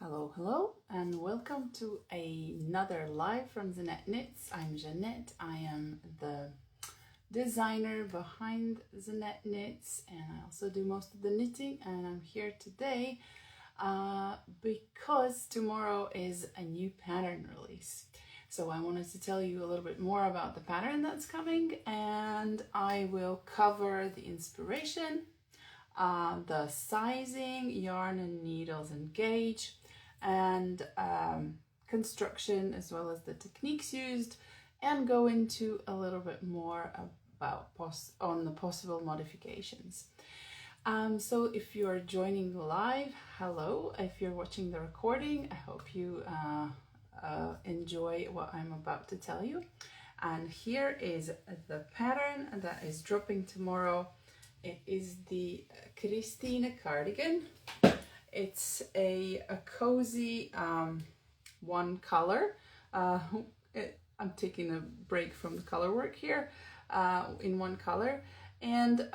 Hello, hello, and welcome to another live from the Net Knits. I'm Jeanette. I am the designer behind the Net Knits, and I also do most of the knitting. And I'm here today because tomorrow is a new pattern release. So I wanted to tell you a little bit more about the pattern that's coming, and I will cover the inspiration, the sizing, yarn and needles and gauge, and construction, as well as the techniques used, and go into a little bit more about on the possible modifications. So if you're joining live, hello. If you're watching the recording, I hope you enjoy what I'm about to tell you. And here is the pattern that is dropping tomorrow. It is the Kristine cardigan. It's a cozy one color. I'm taking a break from the color work here, in one color. And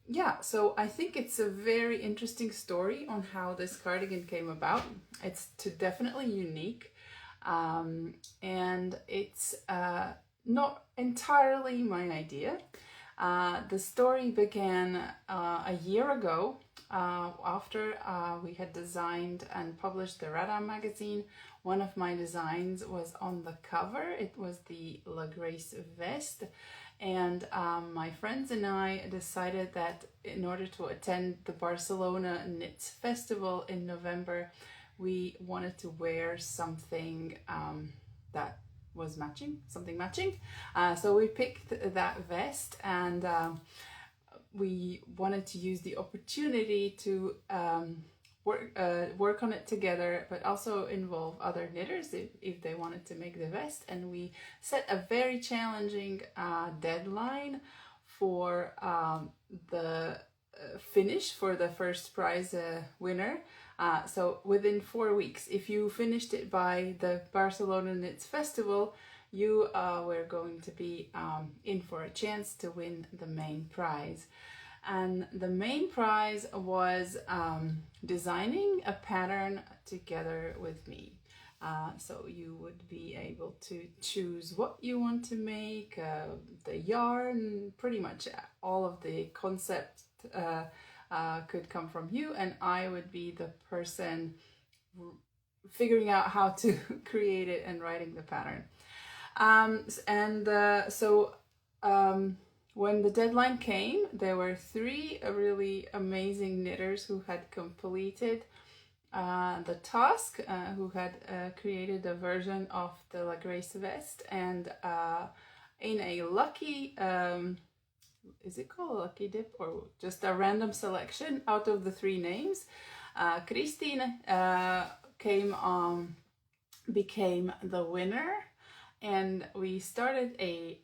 yeah, so I think it's a very interesting story on how this cardigan came about. It's definitely unique, and it's not entirely my idea. The story began a year ago, after we had designed and published the Rada magazine. One of my designs was on the cover. It was the La Grace vest, and my friends and I decided that in order to attend the Barcelona Knits Festival in November, we wanted to wear something that was matching, something matching. So we picked that vest, and we wanted to use the opportunity to work on it together, but also involve other knitters if they wanted to make the vest. And we set a very challenging deadline for the finish for the first prize winner. So within 4 weeks, if you finished it by the Barcelona Knits Festival, you were going to be in for a chance to win the main prize. And the main prize was designing a pattern together with me. So you would be able to choose what you want to make, the yarn, pretty much all of the concept could come from you, and I would be the person figuring out how to create it and writing the pattern. When the deadline came, there were 3 really amazing knitters who had completed the task, who had created a version of the La Grace vest, and in a lucky, is it called a lucky dip or just a random selection out of the 3 names, Kristine became the winner, and we started a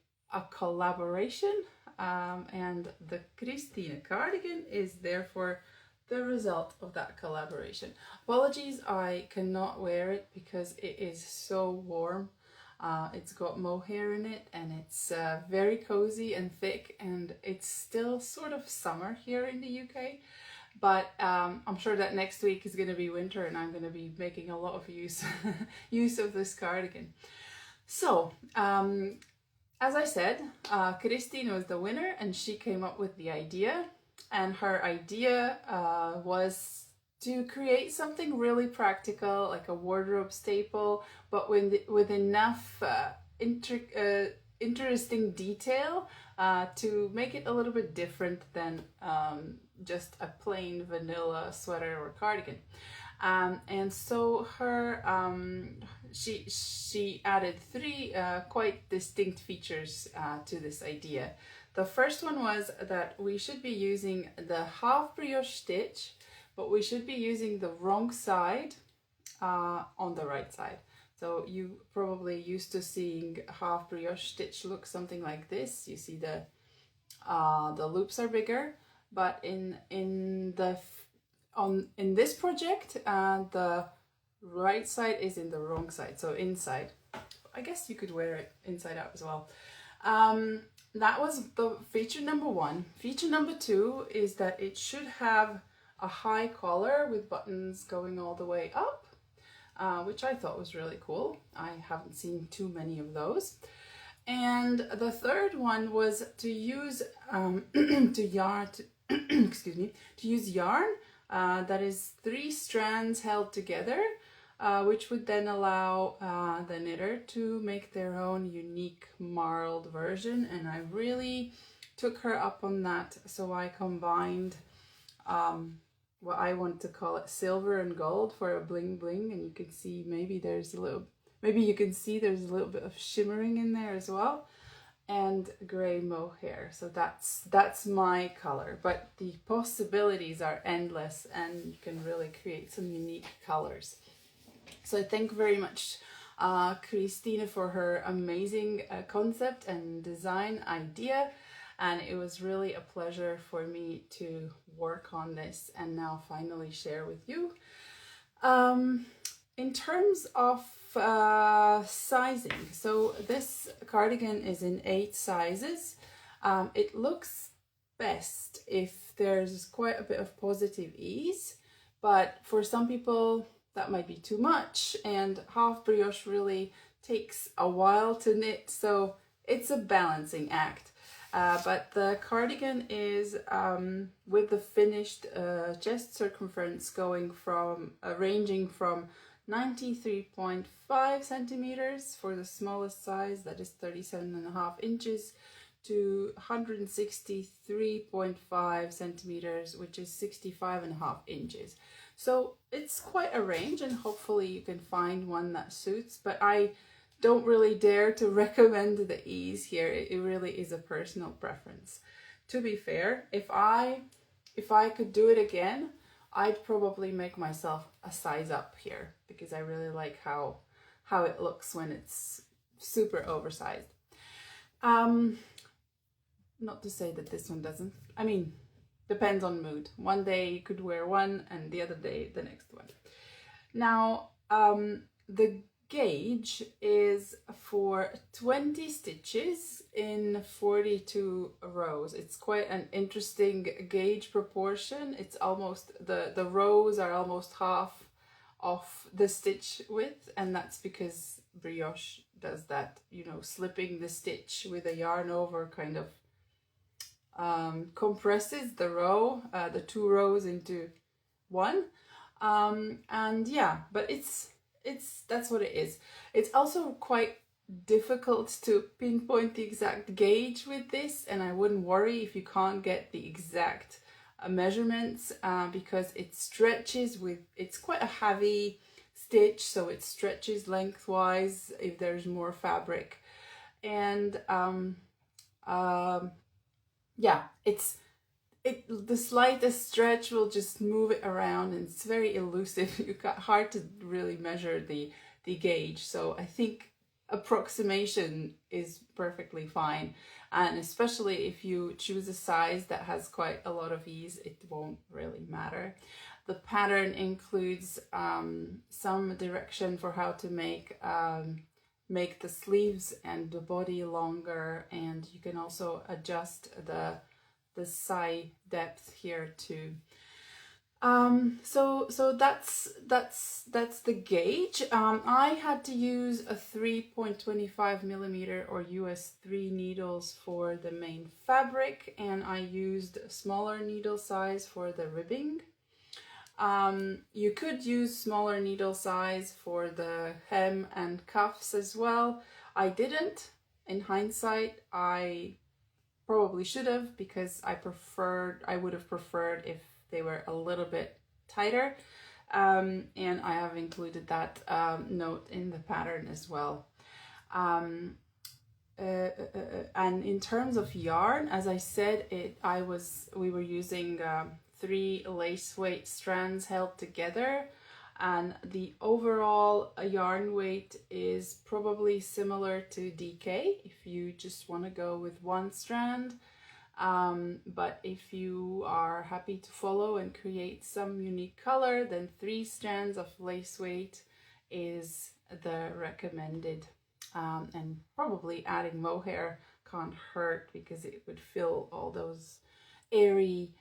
collaboration, and the Kristine cardigan is therefore the result of that collaboration. Apologies, I cannot wear it because it is so warm. It's got mohair in it, and it's very cozy and thick, and it's still sort of summer here in the UK. But I'm sure that next week is going to be winter, and I'm going to be making a lot of use of this cardigan. So, as I said, Kristine was the winner, and she came up with the idea. And her idea was to create something really practical, like a wardrobe staple, but with enough interesting detail to make it a little bit different than just a plain vanilla sweater or cardigan. And so she added 3 quite distinct features to this idea. The first one was that we should be using the half brioche stitch, but we should be using the wrong side on the right side. So you probably used to seeing half brioche stitch look something like this. You see the loops are bigger, but in this project, the right side is in the wrong side, so inside. I guess you could wear it inside out as well. That was the feature number 1. Feature number 2 is that it should have a high collar with buttons going all the way up, which I thought was really cool. I haven't seen too many of those. And the third one was to use excuse me, to use yarn that is 3 strands held together, which would then allow the knitter to make their own unique marled version. And I really took her up on that, so I combined what I want to call it silver and gold for a bling bling, and you can see maybe there's a little bit of shimmering in there as well, and gray mohair. So that's my color, but the possibilities are endless and you can really create some unique colors. So I thank very much Kristine for her amazing concept and design idea, and it was really a pleasure for me to work on this and now finally share with you. In terms of sizing, so this cardigan is in 8 sizes. It looks best if there's quite a bit of positive ease, but for some people that might be too much, and half brioche really takes a while to knit, so it's a balancing act. But the cardigan is with the finished chest circumference going from ranging from 93.5 centimeters for the smallest size, that is 37.5 inches, to 163.5 centimeters, which is 65.5 inches. So it's quite a range, and hopefully you can find one that suits, but I don't really dare to recommend the ease here. It really is a personal preference. To be fair, if I could do it again, I'd probably make myself a size up here, because I really like how it looks when it's super oversized. Not to say that this one doesn't. I mean, depends on mood. One day you could wear one and the other day the next one. Now, the gauge is for 20 stitches in 42 rows. It's quite an interesting gauge proportion. It's almost, the rows are almost half of the stitch width, and that's because brioche does that, you know, slipping the stitch with a yarn over kind of compresses the row, the 2 rows into one. And yeah, but that's what it is. It's also quite difficult to pinpoint the exact gauge with this, and I wouldn't worry if you can't get the exact measurements, because it stretches with, it's quite a heavy stitch, so it stretches lengthwise if there's more fabric. And yeah, the slightest stretch will just move it around, and it's very elusive. You got hard to really measure the gauge. So I think approximation is perfectly fine, and especially if you choose a size that has quite a lot of ease, it won't really matter. The pattern includes some direction for how to make the sleeves and the body longer, and you can also adjust the side depth here too. So that's the gauge. I had to use a 3.25 millimeter or US 3 needles for the main fabric, and I used a smaller needle size for the ribbing. You could use smaller needle size for the hem and cuffs as well. I didn't. In hindsight, I probably should have, because I would have preferred if they were a little bit tighter, and I have included that note in the pattern as well. And in terms of yarn, as I said, we were using 3 lace weight strands held together, and the overall yarn weight is probably similar to DK if you just want to go with 1 strand. But if you are happy to follow and create some unique color, then 3 strands of lace weight is the recommended. And probably adding mohair can't hurt, because it would fill all those airy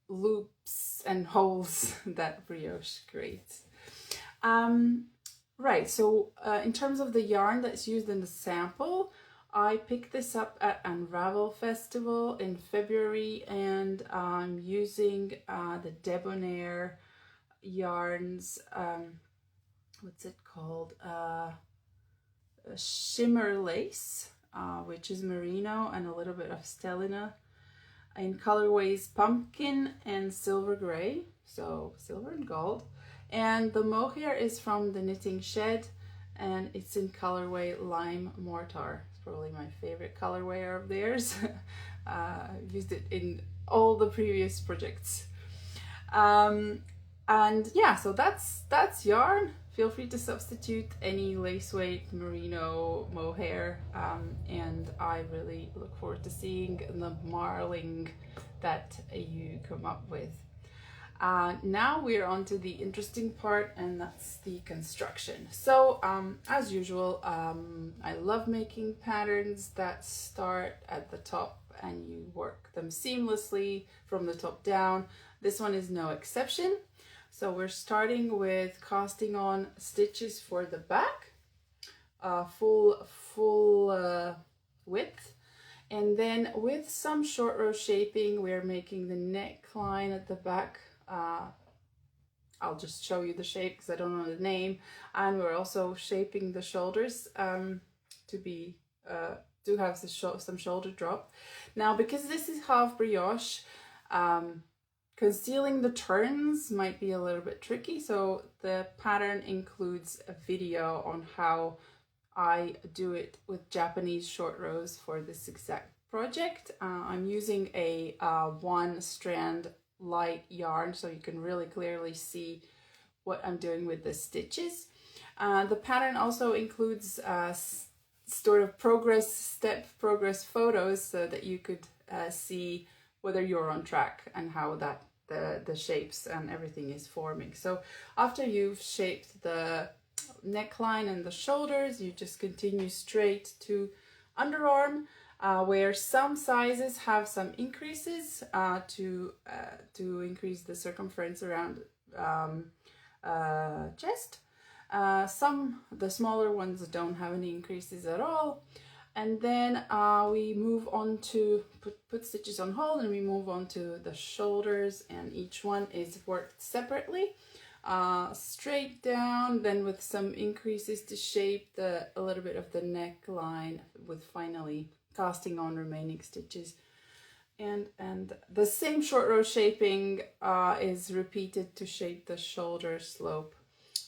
loops and holes that brioche creates. Right, so in terms of the yarn that's used in the sample, I picked this up at Unravel Festival in February, and I'm using the Debonair yarns, what's it called? Shimmer Lace, which is merino and a little bit of stellina, in colorways pumpkin and silver gray, so silver and gold. And the mohair is from the Knitting Shed, and it's in colorway Lime Mortar. It's probably my favorite colorway of theirs. I've used it in all the previous projects. And yeah, so that's yarn. Feel free to substitute any lace weight, merino, mohair, and I really look forward to seeing the marling that you come up with. Now we're on to the interesting part, and that's the construction. So as usual, I love making patterns that start at the top and you work them seamlessly from the top down. This one is no exception. So we're starting with casting on stitches for the back, full width. And then with some short row shaping, we're making the neckline at the back. I'll just show you the shape because I don't know the name. And we're also shaping the shoulders to have some shoulder drop. Now, because this is half brioche, concealing the turns might be a little bit tricky, so the pattern includes a video on how I do it with Japanese short rows for this exact project. I'm using a one strand light yarn, so you can really clearly see what I'm doing with the stitches. The pattern also includes sort of step progress photos so that you could see whether you're on track and how the shapes and everything is forming. So after you've shaped the neckline and the shoulders, you just continue straight to underarm, where some sizes have some increases to increase the circumference around chest. The smaller ones don't have any increases at all. And then we move on to put stitches on hold, and we move on to the shoulders, and each one is worked separately, straight down, then with some increases to shape a little bit of the neckline, with finally casting on remaining stitches. And the same short row shaping is repeated to shape the shoulder slope.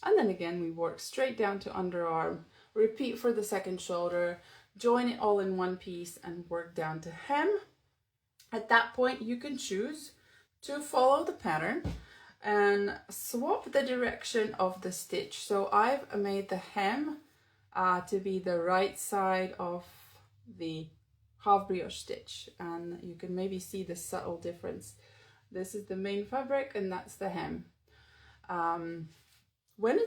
And then again, we work straight down to underarm, repeat for the second shoulder, join it all in one piece and work down to hem. At that point, you can choose to follow the pattern and swap the direction of the stitch. So I've made the hem to be the right side of the half brioche stitch, and you can maybe see the subtle difference. This is the main fabric and that's the hem. When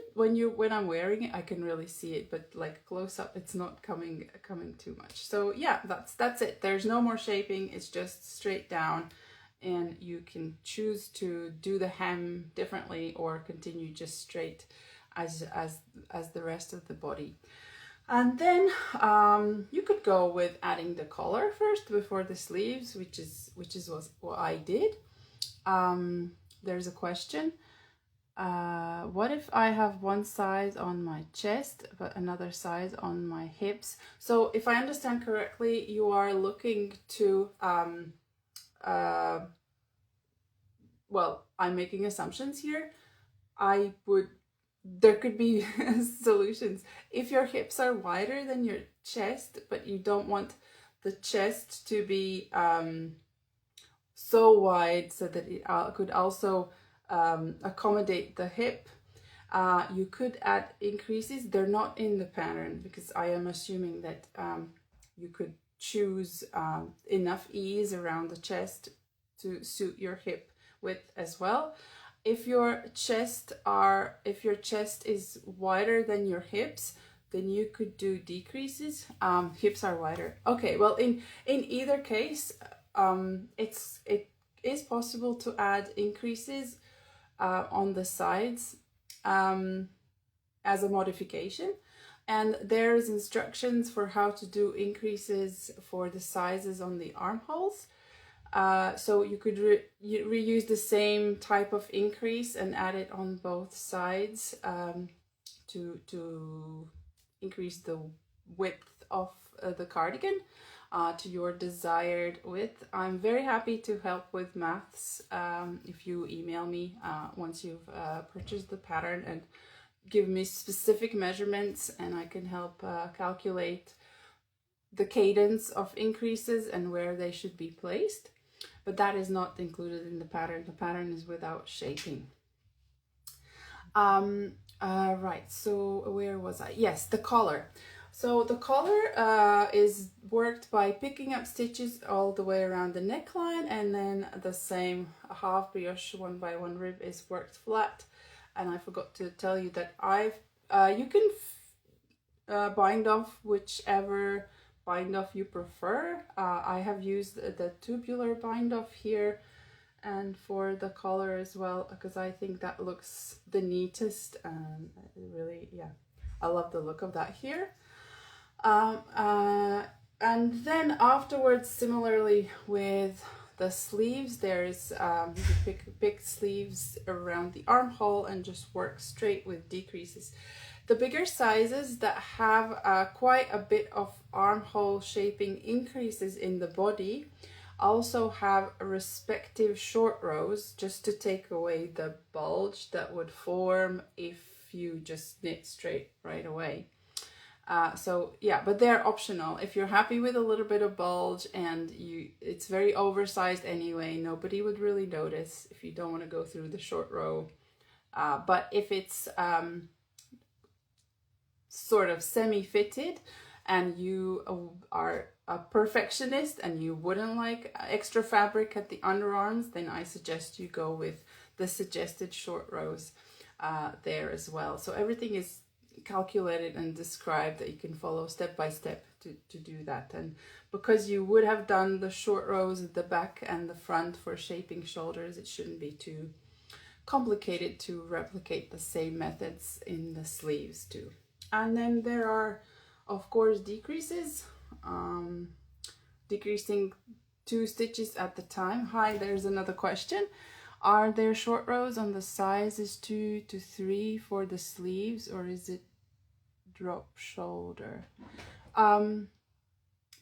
I'm wearing it, I can really see it, but like close up, it's not coming too much. So yeah, that's it. There's no more shaping. It's just straight down, and you can choose to do the hem differently or continue just straight as the rest of the body. And then you could go with adding the collar first before the sleeves, which is what I did. There's a question. What if I have one size on my chest but another size on my hips? So if I understand correctly, you are looking to well, I'm making assumptions here. There could be solutions. If your hips are wider than your chest, but you don't want the chest to be so wide so that it could also accommodate the hip, you could add increases. They're not in the pattern because I am assuming that you could choose enough ease around the chest to suit your hip width as well. If your chest is wider than your hips, then you could do decreases. Hips are wider. Okay, well, in either case, it is possible to add increases on the sides. as a modification. And there's instructions for how to do increases for the sizes on the armholes. So you could reuse the same type of increase and add it on both sides to increase the width of the cardigan to your desired width. I'm very happy to help with maths if you email me once you've purchased the pattern and give me specific measurements, and I can help calculate the cadence of increases and where they should be placed. But that is not included in the pattern. The pattern is without shaping. Right, so where was I? Yes, the collar. So the collar is worked by picking up stitches all the way around the neckline, and then the same half brioche 1x1 rib is worked flat. And I forgot to tell you that you can bind off whichever bind off you prefer. I have used the tubular bind off here and for the collar as well, because I think that looks the neatest, and really, yeah, I love the look of that here. And then afterwards, similarly with the sleeves, there's you pick sleeves around the armhole and just work straight with decreases. The bigger sizes that have quite a bit of armhole shaping increases in the body also have respective short rows, just to take away the bulge that would form if you just knit straight right away. So yeah, but they're optional. If you're happy with a little bit of bulge and it's very oversized anyway, nobody would really notice if you don't want to go through the short row. But if it's sort of semi-fitted and you are a perfectionist and you wouldn't like extra fabric at the underarms, then I suggest you go with the suggested short rows there as well. So everything is calculated and described that you can follow step by step to do that. And because you would have done the short rows at the back and the front for shaping shoulders, it shouldn't be too complicated to replicate the same methods in the sleeves too. And then there are, of course, decreases, decreasing 2 stitches at the time. Hi, there's another question. Are there short rows on the sizes 2 to 3 for the sleeves, or is it drop shoulder? I'm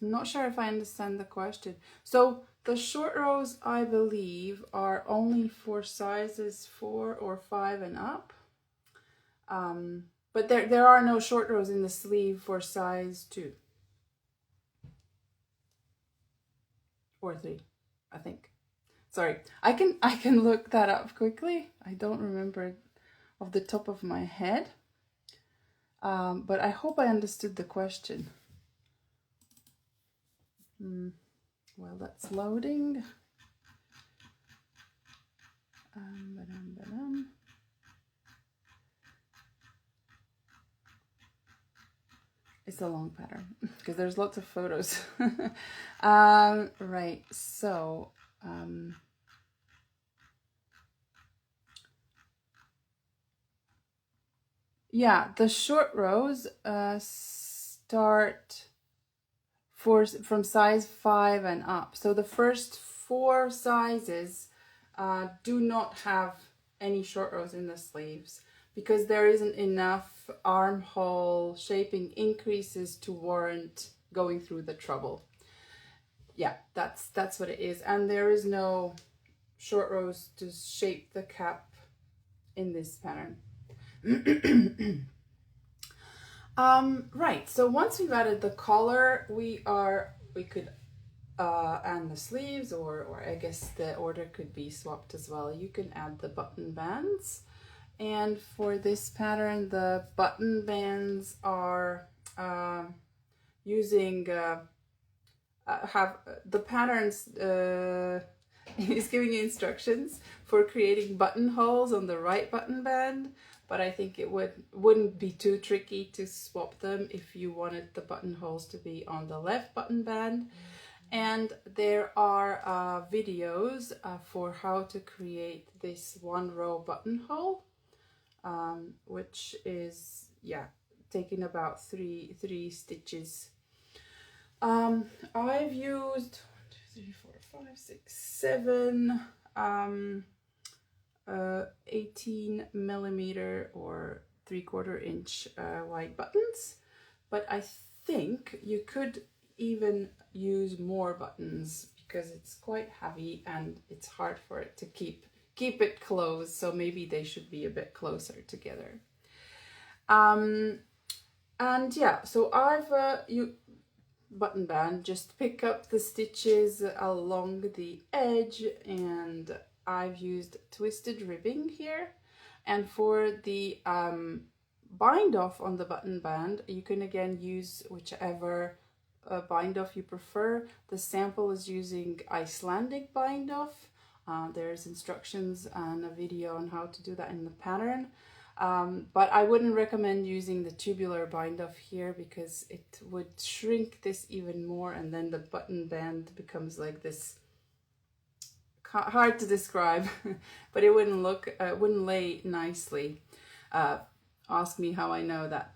not sure if I understand the question. So the short rows, I believe, are only for sizes 4 or 5 and up. But there are no short rows in the sleeve for size 2 or 3, I think. Sorry, I can look that up quickly. I don't remember it off the top of my head. But I hope I understood the question. Well, that's loading. It's a long pattern because there's lots of photos. Right, so yeah, the short rows start from size 5 and up. So the first 4 sizes do not have any short rows in the sleeves because there isn't enough armhole shaping increases to warrant going through the trouble. Yeah, that's what it is. And there is no short rows to shape the cap in this pattern. Right, so once we've added the collar, we could and the sleeves, or I guess the order could be swapped as well. You can add the button bands, and for this pattern the button bands are using have the patterns is giving you instructions for creating buttonholes on the right button band, but I think it wouldn't be too tricky to swap them if you wanted the buttonholes to be on the left button band. And there are videos for how to create this 1-row buttonhole, which is yeah, taking about three stitches. I've used 1, 2, 3, 4, 5, 6, 7 18mm or 3/4 inch wide buttons, but I think you could even use more buttons because it's quite heavy and it's hard for it to keep it closed, so maybe they should be a bit closer together. And yeah, so I've you button band, just pick up the stitches along the edge, and I've used twisted ribbing here. And for the bind off on the button band, you can again use whichever bind off you prefer. The sample is using Icelandic bind off. There's instructions and a video on how to do that in the pattern. But I wouldn't recommend using the tubular bind off here because it would shrink this even more, and then the button band becomes like this, hard to describe, but it wouldn't look, wouldn't lay nicely. Ask me how I know that.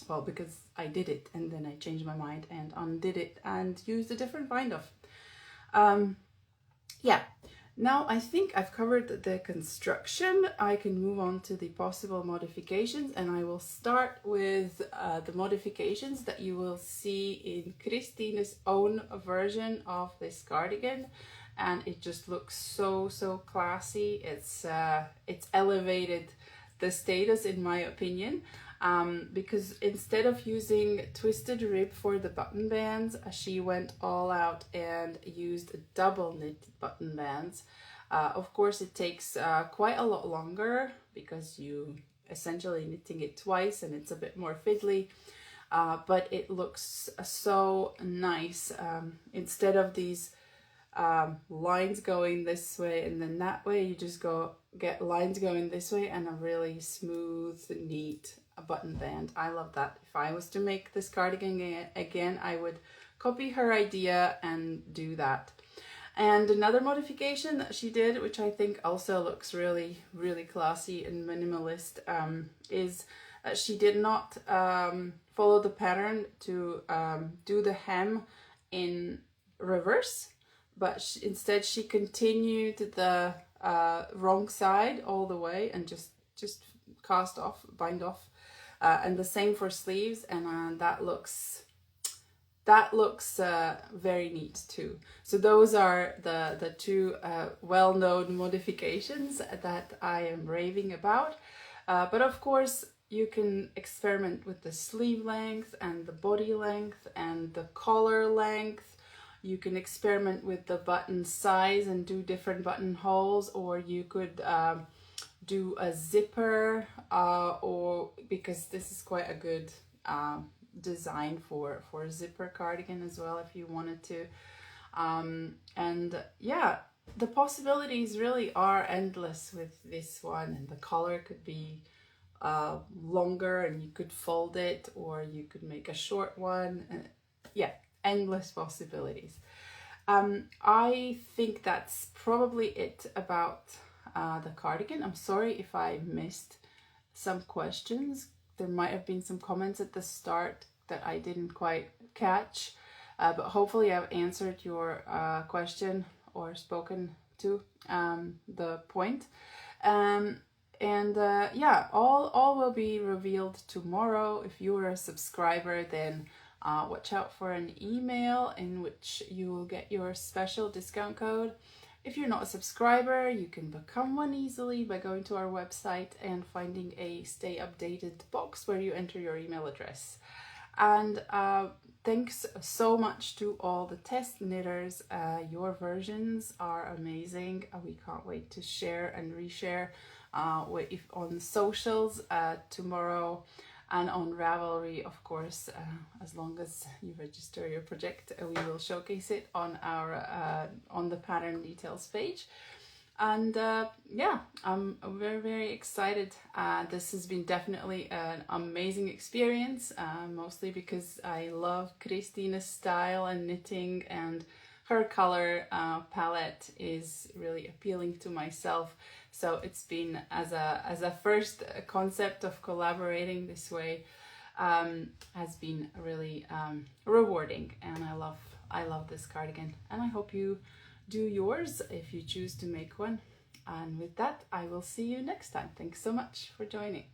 Well, because I did it and then I changed my mind and undid it and used a different bind off. Yeah. Now I think I've covered the construction. I can move on to the possible modifications, and I will start with the modifications that you will see in Kristine's own version of this cardigan, and it just looks so classy. It's elevated the status in my opinion, because instead of using twisted rib for the button bands, she went all out and used double knit button bands. Of course it takes quite a lot longer because you essentially knitting it twice and it's a bit more fiddly, but it looks so nice. Instead of these lines going this way and then that way, you just get lines going this way and a really smooth, neat button band. I love that. If I was to make this cardigan again, I would copy her idea and do that. And another modification that she did, which I think also looks really classy and minimalist, is that she did not follow the pattern to do the hem in reverse, but instead she continued the wrong side all the way and just cast off, bind off, and the same for sleeves, and that looks very neat too. So those are the two well-known modifications that I am raving about, but of course you can experiment with the sleeve length and the body length and the collar length. You can experiment with the button size and do different buttonholes, or you could do a zipper, or because this is quite a good design for a zipper cardigan as well if you wanted to. And yeah, the possibilities really are endless with this one, and the collar could be longer and you could fold it, or you could make a short one, and yeah, endless possibilities. I think that's probably it about the cardigan. I'm sorry if I missed some questions. There might have been some comments at the start that I didn't quite catch, but hopefully I've answered your question or spoken to the point. Yeah, all will be revealed tomorrow. If you are a subscriber, then watch out for an email in which you will get your special discount code. If you're not a subscriber, you can become one easily by going to our website and finding a stay updated box where you enter your email address. And thanks so much to all the test knitters. Your versions are amazing. We can't wait to share and reshare on socials tomorrow, and on Ravelry, of course. As long as you register your project, we will showcase it on our on the pattern details page. And yeah, I'm very excited. This has been definitely an amazing experience, mostly because I love Kristine's style and knitting, and her color palette is really appealing to myself. So it's been as a first concept of collaborating this way, has been really rewarding, and I love this cardigan, and I hope you do yours if you choose to make one. And with that, I will see you next time. Thanks so much for joining.